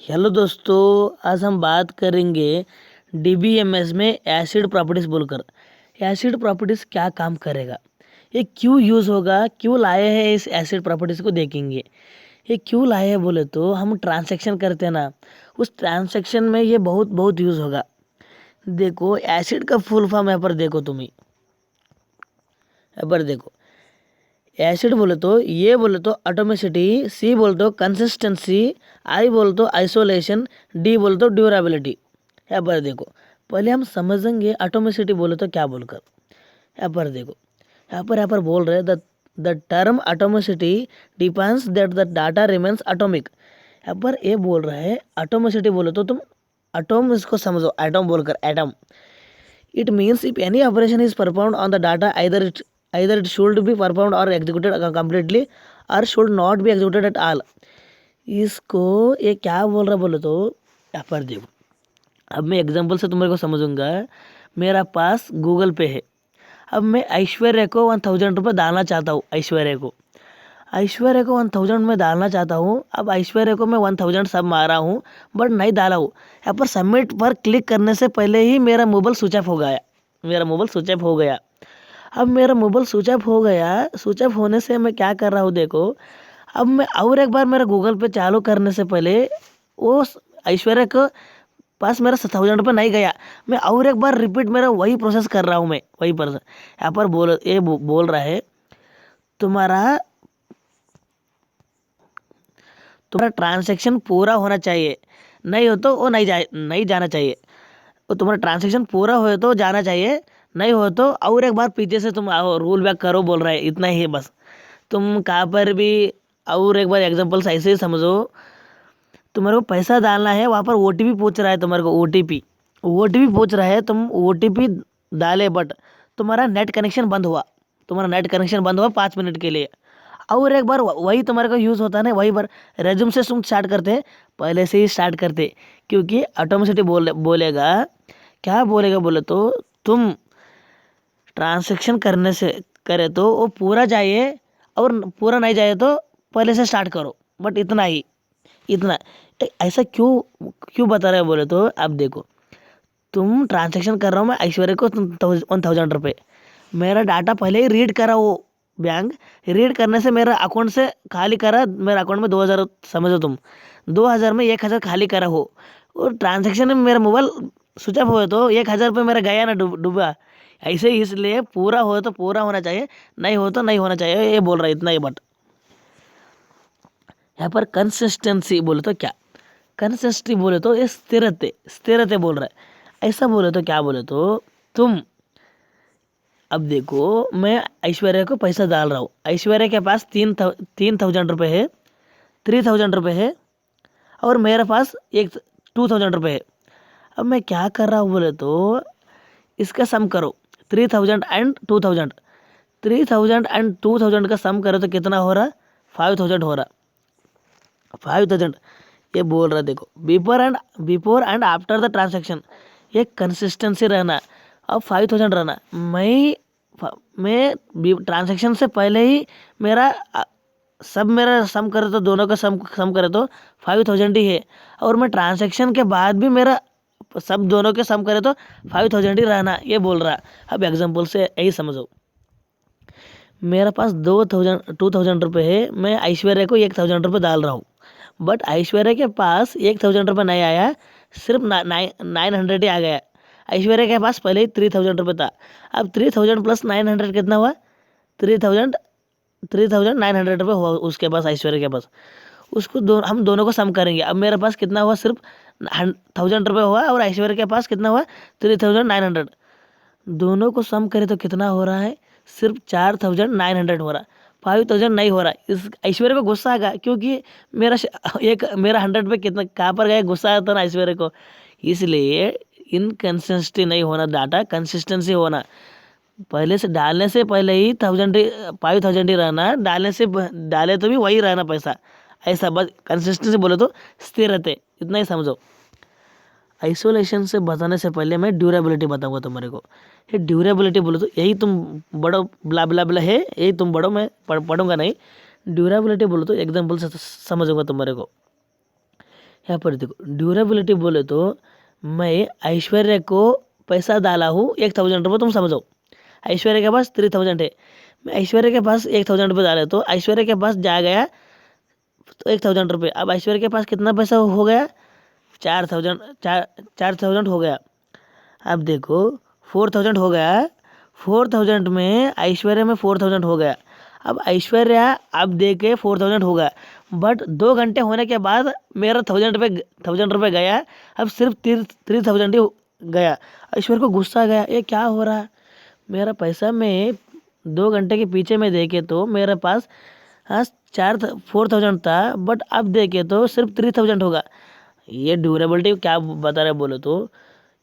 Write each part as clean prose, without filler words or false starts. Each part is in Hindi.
हेलो दोस्तों, आज हम बात करेंगे डीबीएमएस में एसिड प्रॉपर्टीज बोलकर। एसिड प्रॉपर्टीज क्या काम करेगा, ये क्यों यूज़ होगा, क्यों लाए हैं इस एसिड प्रॉपर्टीज को देखेंगे। ये क्यों लाए हैं बोले तो हम ट्रांसैक्शन करते हैं ना, उस ट्रांसैक्शन में ये बहुत बहुत यूज़ होगा। देखो एसिड का फुल फॉर्म यहाँ पर देखो, तुम्हें यहाँ पर देखो। एसिड बोले तो ये बोले तो ऑटोमेसिटी, सी बोले तो कंसिस्टेंसी, आई बोले तो आइसोलेशन, डी बोले तो ड्यूरेबिलिटी। यहाँ पर देखो, पहले हम समझेंगे ऑटोमेसिटी बोले तो क्या बोलकर। यहाँ पर देखो, यहाँ पर बोल रहे the term atomicity depends that the data remains atomic. यहाँ पर ये बोल रहा है ऑटोमेसिटी बोले तो तुम एटॉम इसको समझो, एटॉम बोलकर atom. It means if any operation is performed on the data, either it should be performed or executed completely or should not be executed at all. इसको ये क्या बोल रहा बोलो तो यहाँ पर देखो। अब मैं एग्जांपल से तुम्हारे को समझूंगा। मेरा पास गूगल पे है। अब मैं ऐश्वर्या को 1000 रुपये डालना चाहता हूँ। ऐश्वर्या को 1000 में डालना चाहता हूँ। अब ऐश्वर्या को मैं 1000 सब मारा हूँ बट नहीं डाला हूँ। यहाँ पर सबमिट पर क्लिक करने से पहले ही मेरा मोबाइल स्विच ऑफ हो गया। अब मेरा मोबाइल स्विच ऑफ हो गया। स्विच ऑफ होने से मैं क्या कर रहा हूँ देखो। अब मैं और एक बार मेरा गूगल पे चालू करने से पहले वो ऐश्वर्या को पास मेरा 1000 रुपये नहीं गया। मैं और एक बार रिपीट मेरा वही प्रोसेस कर रहा हूँ। मैं वही प्रोसेस यहाँ पर बोल रहा है तुम्हारा ट्रांजैक्शन पूरा होना चाहिए, नहीं हो तो वो नहीं जाना चाहिए। वो तुम्हारा ट्रांजैक्शन पूरा हो तो जाना चाहिए, नहीं हो तो और एक बार पीछे से तुम आओ, रूल बैक करो बोल रहा है। इतना ही है बस। तुम कहाँ पर भी और एक बार एग्जांपल्स ऐसे ही समझो। तुम्हारे को पैसा डालना है, वहाँ पर ओटीपी पूछ रहा है तुम्हारे को। ओटीपी पूछ रहा है, तुम ओटीपी डाले बट तुम्हारा नेट कनेक्शन बंद हुआ। 5 मिनट के लिए। और एक बार वही तुम्हारे को यूज़ होता है ना, वही बार रेज्यूम से तुम स्टार्ट करते, पहले से ही स्टार्ट करते। क्योंकि ऑटोमेटिक बोलेगा क्या बोलेगा बोले तो तुम ट्रांसैक्शन करने से करे तो वो पूरा जाए और पूरा नहीं जाए तो पहले से स्टार्ट करो। बट इतना ही, इतना। ऐसा क्यों क्यों बता रहे हो बोले तो अब देखो, तुम ट्रांसैक्शन कर रहा हूँ मैं ऐश्वर्या को 1000 रुपये। मेरा डाटा पहले ही रीड करा वो बैंक। रीड करने से मेरा अकाउंट से खाली करा। मेरा अकाउंट में 2000 समझो तुम, 2000 में 1000 खाली करा हो। और ट्रांजैक्शन में मेरा मोबाइल स्विच ऑफ हुआ तो 1000 रुपये मेरा गया ना, डूबा। ऐसे ही इसलिए पूरा हो तो पूरा होना चाहिए, नहीं हो तो नहीं होना चाहिए, ये बोल रहा है। इतना ही। बट यहाँ पर कंसिस्टेंसी बोले तो क्या, कंसिस्टेंसी बोले तो ये स्थिरते बोल रहा है। ऐसा बोले तो क्या बोले तो तुम अब देखो, मैं ऐश्वर्या को पैसा डाल रहा हूँ। ऐश्वर्या के पास 3000 रुपये है, 3000 रुपये है और मेरे पास 2000 रुपये है। अब मैं क्या कर रहा हूँ बोले तो इसका सम करो। 3000 एंड 2000, 3000 एंड 2000 का सम करो तो कितना हो रहा, 5000 हो रहा। 5000 ये बोल रहा है देखो। Before and after the transaction ये कंसिस्टेंसी रहना। अब 5000 रहना। मैं ट्रांजैक्शन से पहले ही मेरा मेरा सम करे तो दोनों का सम करे तो 5000 ही है। और मैं ट्रांजैक्शन के बाद भी मेरा सब दोनों के सम करे तो 5000 ही रहना, ये बोल रहा। अब एग्जांपल से यही समझो। मेरा पास 2000 रुपये है। मैं ऐश्वर्या को 1000 रुपये डाल रहा हूँ बट ऐश्वर्या के पास 1000 रुपये नहीं आया, सिर्फ 900 ही आ गया। ऐश्वर्या के पास पहले ही 3000 रुपये था। अब 3000 प्लस 900 कितना हुआ, 3900 रुपये हुआ उसके पास, ऐश्वर्या के पास। उसको हम दोनों को सम करेंगे। अब मेरे पास कितना हुआ, सिर्फ 1000 रुपये हुआ और ऐश्वर्या के पास कितना हुआ, 3900। दोनों को सम करें तो कितना हो रहा है, सिर्फ 4900 हो रहा। 5000 नहीं हो रहा। इस ऐश्वर्या को गुस्सा आएगा क्योंकि मेरा 100 पे कितना कहाँ पर गया, गुस्सा आता ना ऐश्वर्या को। इसलिए इनकन्सिस्टेंसी नहीं होना, डाटा कंसिस्टेंसी होना। पहले से डालने से पहले ही 5000 ही रहना, डाले तो भी वही रहना पैसा। ऐसा बस कंसिस्टेंसी बोले तो स्थिर रहते, इतना ही समझो। आइसोलेशन से बताने से पहले मैं ड्यूरेबिलिटी बताऊंगा तुम्हारे को। ये ड्यूरेबिलिटी बोलो तो यही तुम बड़ो, ब्ला ब्ला ब्ला है, यही तुम बड़ो, मैं पढ़ूंगा नहीं। ड्यूरेबिलिटी बोलो तो एग्जाम्पल से समझूंगा तुम्हारे को। यहाँ पर देखो ड्यूरेबिलिटी बोले तो मैं ऐश्वर्या को पैसा डाला हूँ 1000 रुपये, तुम समझो ऐश्वर्या के पास 3000 है, मैं ऐश्वर्या के पास 1000 रुपये डाले तो ऐश्वर्या के पास जा गया तो 1000 रुपये। अब ऐश्वर्या के पास कितना पैसा हो गया 4000 हो गया। अब देखो 4000 हो गया, 4000 में ऐश्वर्या में 4000 हो गया। अब ऐश्वर्या अब दे के 4000 हो गया, बट 2 घंटे होने के बाद मेरा 1000 रुपये गया, अब सिर्फ 3000 ही गया। ऐश्वर्या को गुस्सा आ गया, ये क्या हो रहा है, मेरा पैसा में 2 घंटे के पीछे में देखे तो मेरे पास 4000 था, बट अब देखे तो सिर्फ 3000 होगा। ये ड्यूरेबिलिटी क्या बता रहे बोलो तो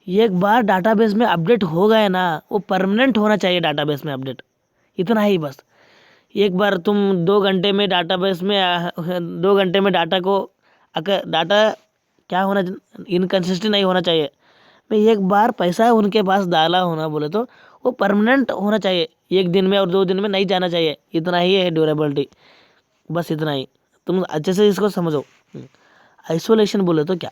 एक बार डाटाबेस में अपडेट हो गया ना, वो परमानेंट होना चाहिए डाटाबेस में अपडेट, इतना ही बस। एक बार तुम 2 घंटे में डाटाबेस में 2 घंटे में डाटा को डाटा क्या होना, इनकन्सिस्टेंट नहीं होना चाहिए। मैं एक बार पैसा उनके पास डाला होना बोले तो वो परमानेंट होना चाहिए, 1 दिन में और 2 दिन में नहीं जाना चाहिए, इतना ही है ड्यूरेबिलिटी, बस इतना ही। तुम अच्छे से इसको समझो। आइसोलेशन बोले तो क्या,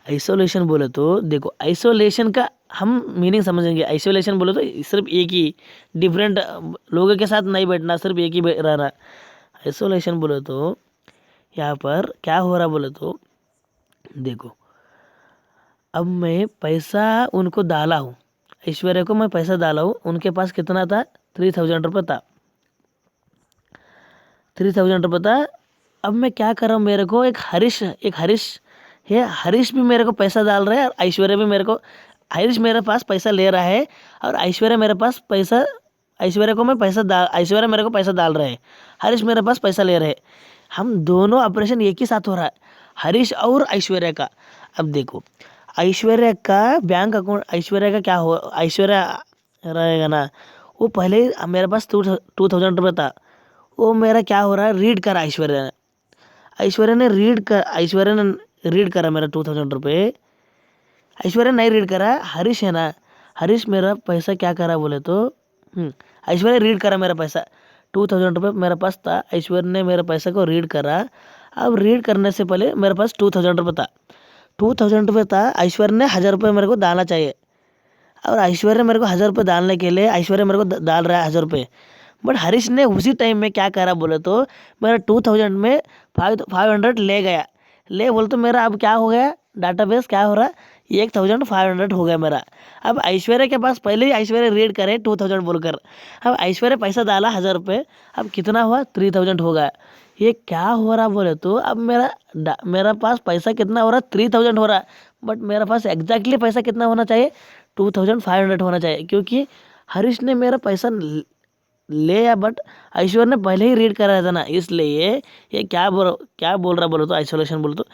आइसोलेशन बोले तो देखो आइसोलेशन का हम मीनिंग समझेंगे। आइसोलेशन बोले तो सिर्फ एक ही, डिफरेंट लोगों के साथ नहीं बैठना, सिर्फ एक ही रहना। आइसोलेशन बोले तो यहाँ पर क्या हो रहा बोले तो देखो अब मैं पैसा उनको डाला हूँ, ऐश्वर्या को मैं पैसा डाला हूँ, उनके पास कितना था 3000 रुपये था, 3000 रुपये था। अब मैं क्या कर रहा हूँ, मेरे को एक हरीश है, हरीश भी मेरे को पैसा डाल रहा है और ऐश्वर्या भी मेरे को, हरीश मेरे पास पैसा ले रहा है और ऐश्वर्या मेरे पास पैसा, ऐश्वर्या मेरे को पैसा डाल रहा है, हरीश मेरे पास पैसा ले रहे हैं। हम दोनों ऑपरेशन एक ही साथ हो रहा है, हरीश और ऐश्वर्या का। अब देखो ऐश्वर्या का बैंक अकाउंट, ऐश्वर्या का क्या हो, ऐश्वर्या रहेगा ना, वो पहले ही मेरे पास 2000 रुपये था, वो मेरा क्या हो रहा है रीड करा ऐश्वर्या ने रीड करा मेरा 2000 रुपये। ऐश्वर्या नहीं रीड करा, हरीश है ना, हरीश मेरा पैसा क्या करा बोले तो ऐश्वर्या रीड करा मेरा पैसा, 2000 रुपये मेरे पास था, ऐश्वर्या ने मेरे पैसा को रीड करा। अब रीड करने से पहले मेरे पास 2000 रुपये था, 2000 रुपये था, ऐश्वर्या ने 1000 रुपये मेरे को डालना चाहिए, और ऐश्वर्या मेरे को 1000 रुपये डालने के लिए ऐश्वर्या मेरे को डाल रहा है 1000 रुपये, बट हरीश ने उसी टाइम में क्या करा बोले तो मेरा 2000 में 500 ले गया, ले बोले तो मेरा अब क्या हो गया डाटाबेस क्या हो रहा है 1500 हो गया मेरा। अब ऐश्वर्या के पास पहले ही ऐश्वर्या रीड करे 2000 बोलकर, अब ऐश्वर्या पैसा डाला 1000 रुपये, अब कितना हुआ 3000 हो गया। ये क्या हो रहा बोले तो अब मेरा पास पैसा कितना हो रहा 3000 हो रहा, बट मेरा पास एग्जैक्टली पैसा कितना होना चाहिए 2500 होना चाहिए, क्योंकि हरीश ने मेरा पैसा ले या, बट ऐश्वर्या ने पहले ही रीड करा था ना, इसलिए ये क्या बोल रहा बोलो तो आइसोलेशन बोलो तो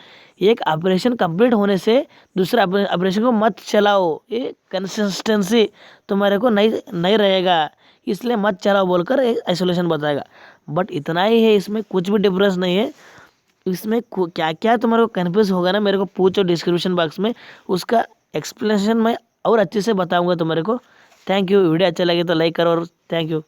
एक ऑपरेशन कंप्लीट होने से दूसरे ऑपरेशन को मत चलाओ, ये कंसिस्टेंसी तुम्हारे को नहीं रहेगा, इसलिए मत चलाओ बोलकर एक आइसोलेशन बताएगा। बट इतना ही है, इसमें कुछ भी डिफरेंस नहीं है। इसमें क्या क्या तुम्हारे को कन्फ्यूज होगा ना, मेरे को पूछो डिस्क्रिप्शन बॉक्स में, उसका एक्सप्लेनेशन मैं और अच्छे से बताऊंगा तुम्हारे को। थैंक यू, वीडियो अच्छा लगे तो लाइक करो और थैंक यू।